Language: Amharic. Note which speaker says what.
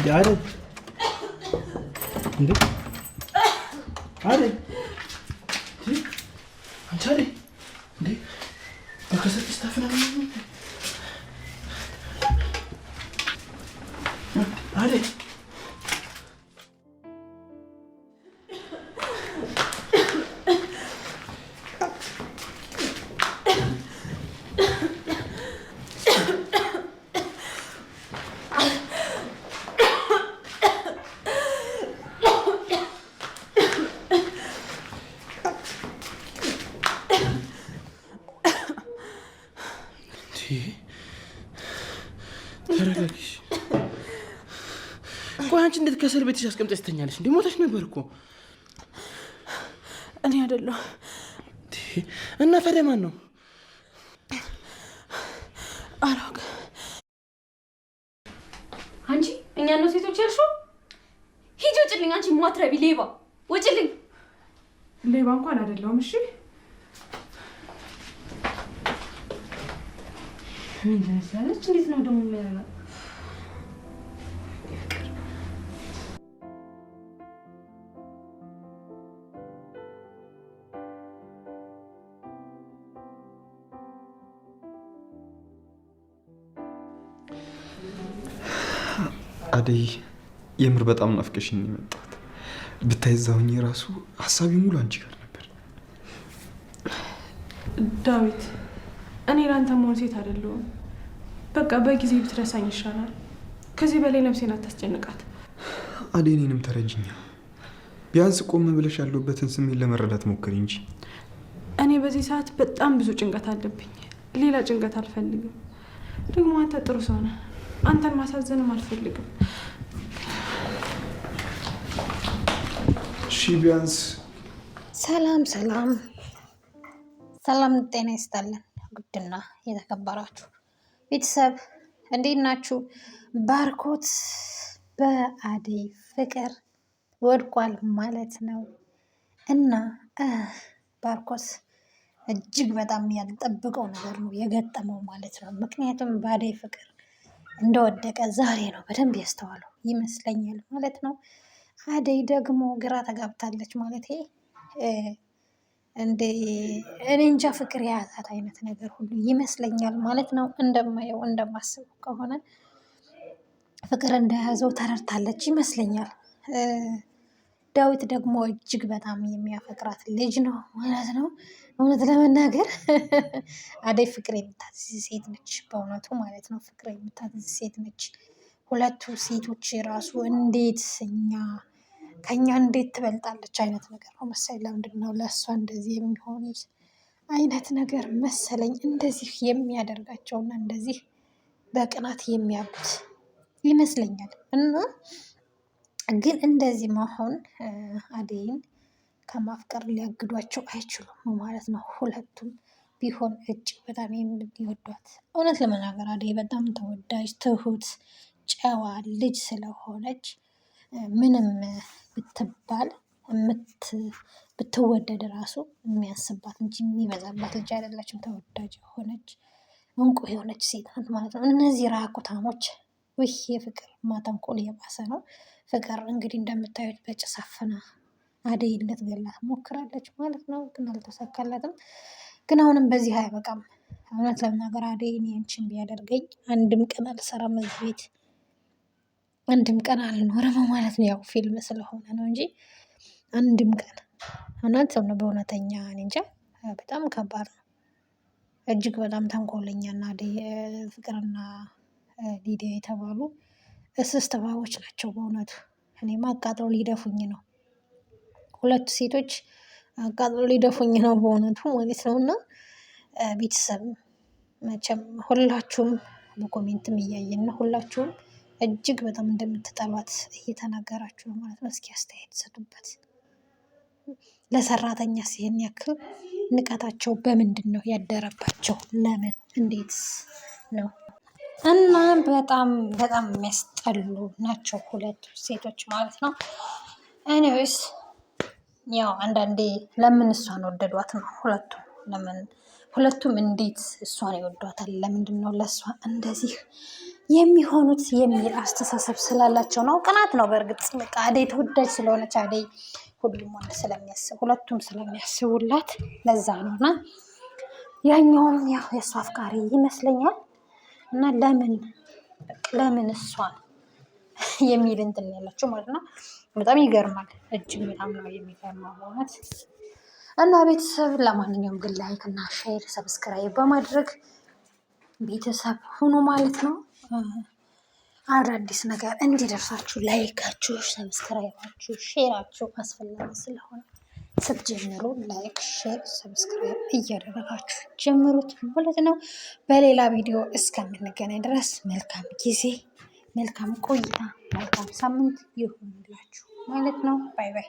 Speaker 1: عادل እንዴ عادل አንቺ አይደል እንዴ በከሰት ስታፈና عادل ተረጋግሽ። ቆይ አንቺ እንዴት ከሰል ቤትሽ አስቀምጠሽ ትተኛለሽ? እንዴ ሞተሽ ነበር እኮ።
Speaker 2: እኔ አይደለሁ
Speaker 1: እና ታዲያ ማን ነው?
Speaker 2: አላውቅም።
Speaker 3: አንቺ እኛ ነው ሴቶች ያልሽው? ሂጂ ውጭልኝ! አንቺ ማትረቢ ሌባ ውጭልኝ!
Speaker 2: ሌባ እንኳን አይደለሁም። እሺ
Speaker 3: ምን ደረሰች? እንዴት ነው ደግሞ የሚያረጋው?
Speaker 4: አደይ የምር በጣም ናፍቀሽኝ ነው የመጣሁት። ብታይዛውኝ ራሱ ሀሳቤ ሙሉ አንቺ ጋር ነበር።
Speaker 2: ዳዊት እኔ ላንተ መሆን ሴት አይደለሁም። በቃ በጊዜ ብትረሳኝ ይሻላል። ከዚህ በላይ ነፍሴን አታስጨንቃት።
Speaker 4: አደይ እኔንም ተረጅኛ። ቢያንስ ቆም ብለሽ ያለሁበትን ስሜት ለመረዳት ሞክሪ እንጂ።
Speaker 2: እኔ በዚህ ሰዓት በጣም ብዙ ጭንቀት አለብኝ። ሌላ ጭንቀት አልፈልግም። ደግሞ አንተ ጥሩ ሰው ነህ። አንተን ማሳዘንም አልፈልግም።
Speaker 4: እሺ ቢያንስ
Speaker 5: ሰላም ሰላም ሰላም፣ ጤና ይስጥልን ውድና የተከበራችሁ ቤተሰብ እንዴት ናችሁ? ባርኮት በአደይ ፍቅር ወድቋል ማለት ነው እና ባርኮት እጅግ በጣም ያልጠበቀው ነገር ነው የገጠመው ማለት ነው። ምክንያቱም በአደይ ፍቅር እንደወደቀ ዛሬ ነው በደንብ ያስተዋለው ይመስለኛል ማለት ነው። አደይ ደግሞ ግራ ተጋብታለች ማለት እኔ እንጃ ፍቅር የያዛት አይነት ነገር ሁሉ ይመስለኛል ማለት ነው። እንደማየው እንደማስበው ከሆነ ፍቅር እንደያዘው ተረድታለች ይመስለኛል። ዳዊት ደግሞ እጅግ በጣም የሚያፈቅራት ልጅ ነው ማለት ነው። እውነት ለመናገር አደይ ፍቅር የምታዝዝ ሴት ነች በእውነቱ ማለት ነው። ፍቅር የምታዝዝ ሴት ነች። ሁለቱ ሴቶች ራሱ እንዴት ከኛ እንዴት ትበልጣለች አይነት ነገር ነው መሰለኝ። ለምንድን ነው ለእሷ እንደዚህ የሚሆኑት አይነት ነገር መሰለኝ እንደዚህ የሚያደርጋቸውና እንደዚህ በቅናት የሚያዩት ይመስለኛል። እና ግን እንደዚህ መሆን አደይን ከማፍቀር ሊያግዷቸው አይችሉም ማለት ነው። ሁለቱም ቢሆን እጅግ በጣም የሚወዷት እውነት ለመናገር አደይ በጣም ተወዳጅ፣ ትሁት፣ ጨዋ ልጅ ስለሆነች ምንም ብትባል ብትወደድ ራሱ የሚያስባት እንጂ የሚበዛባት ልጅ አይደለችም። ተወዳጅ የሆነች እንቁ የሆነች ሴት ናት ማለት ነው። እነዚህ ራቁታሞች ውይ የፍቅር ማተንኮል እየባሰ ነው። ፍቅር እንግዲህ እንደምታዩት በጭስ አፍና አደይን ልትገላት ሞክራለች ማለት ነው። ግን አልተሳካላትም። ግን አሁንም በዚህ አያበቃም። እውነት ለመናገር አደይን ያንቺን ቢያደርገኝ አንድም ቀን አልሰራም እዚህ ቤት፣ አንድም ቀን አልኖርም ማለት ነው። ያው ፊልም ስለሆነ ነው እንጂ አንድም ቀን እውነት ነው። በእውነተኛ እንጃ በጣም ከባድ ነው። እጅግ በጣም ተንኮለኛና አደይ ፍቅርና ሊዲያ የተባሉ እስስት እባቦች ናቸው በእውነቱ። እኔማ አቃጥለው ሊደፉኝ ነው። ሁለቱ ሴቶች አቃጥለው ሊደፉኝ ነው በእውነቱ ማለት ነው። እና ቤተሰብ መቼም ሁላችሁም በኮሜንትም እያየን ነው። ሁላችሁም እጅግ በጣም እንደምትጠሏት እየተናገራችሁ ነው ማለት ነው። እስኪ አስተያየት ሰጡበት። ለሰራተኛ ሲሄን ያክል ንቀታቸው በምንድን ነው ያደረባቸው? ለምን? እንዴት ነው? እና በጣም በጣም የሚያስጠሉ ናቸው ሁለቱ ሴቶች ማለት ነው። ኤኒዌይስ ያው አንዳንዴ ለምን እሷን ወደዷት ነው ሁለቱም እንዴት እሷን ይወዷታል? ለምንድን ነው ለእሷ እንደዚህ የሚሆኑት የሚል አስተሳሰብ ስላላቸው ነው። ቅናት ነው በእርግጥ በቃ አደይ ተወዳጅ ስለሆነች አደይ ሁሉም ወንድ ስለሚያስብ ሁለቱም ስለሚያስቡላት ለዛ ነው። እና ያኛውም ያው የእሷ አፍቃሪ ይመስለኛል እና ለምን እሷን የሚል እንትን ያላቸው ማለት ነው። በጣም ይገርማል። እጅግ በጣም ነው የሚገርመው በእውነት። እና ቤተሰብ ለማንኛውም ግን ላይክ እና ሼር ሰብስክራይብ በማድረግ ቤተሰብ ሁኑ ማለት ነው። አዳዲስ ነገር እንዲደርሳችሁ ላይካችሁ፣ ሰብስክራይባችሁ፣ ሼራችሁ አስፈላጊ ስለሆነ ስትጀምሩ ላይክ፣ ሼር፣ ሰብስክራይብ እያደረጋችሁ ጀምሩት ማለት ነው። በሌላ ቪዲዮ እስከምንገናኝ ድረስ መልካም ጊዜ፣ መልካም ቆይታ፣ መልካም ሳምንት ይሁንላችሁ ማለት ነው። ባይ ባይ።